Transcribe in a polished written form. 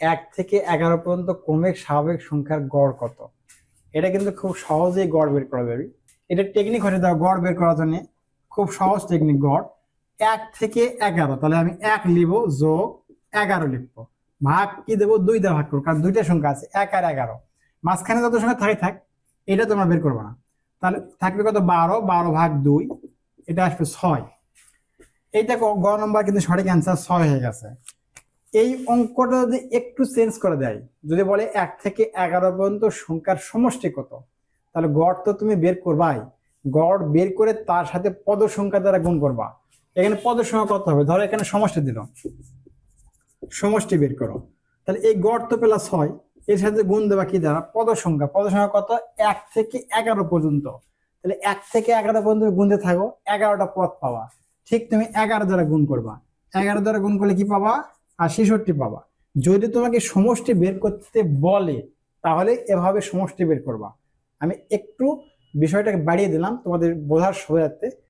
1 থেকে 11 পর্যন্ত ক্রমিক স্বাভাবিক সংখ্যার গড় কত? এটা কিন্তু খুব সহজেই গড় বের করা যাবে। এটা টেকনিক হচ্ছে দাও গড় বের করার জন্য, খুব সহজ টেকনিক। গড় 1 থেকে 11, তাহলে আমি 1 লিখবো যোগ 11 লিখবো, ভাগ কি দেবো 2 দিয়ে ভাগ করবো, কারণ দুইটা সংখ্যা আছে 1 আর 11। মাঝখানে যত সংখ্যা থাকে থাক, এটা তোমরা বের করবে না। তাহলে থাকবে কত? 12, 12 ভাগ 2, এটা আসবে 6। এইটা গ নম্বর কিন্তু সঠিক অ্যান্সার 6 হয়ে গেছে। এই অঙ্কটা যদি একটু চেঞ্জ করে দেয়, যদি বলে 1 থেকে 11 পর্যন্ত সংখ্যার সমষ্টি কত, তাহলে গড় তো তুমি বের করবাই, গড় বের করে তার সাথে পদ সংখ্যা দ্বারা গুণ করবা। এখানে পদ সংখ্যা কত হবে? ধরো এখানে সমষ্টি দিল, সমষ্টি বের করো, তাহলে এই গড় তো পেলা 6, এর সাথে গুণ দেবা কি দ্বারা? পদ সংখ্যা। পদ সংখ্যা কত? 1 থেকে 11 পর্যন্ত। তাহলে 1 থেকে 11 পর্যন্ত গুনতে থাকো, 11টা পদ পাবা। ঠিক তুমি 11 দ্বারা গুণ করবা, 11 দ্বারা গুণ করলে কি পাবা? আর 66 পাবা। যদি তোমাকে সমষ্টি বের করতে বলে, তাহলে এভাবে সমষ্টি বের করবা। আমি একটু বিষয়টাকে বাড়িয়ে দিলাম তোমাদের বোঝার সুবিধার্থে।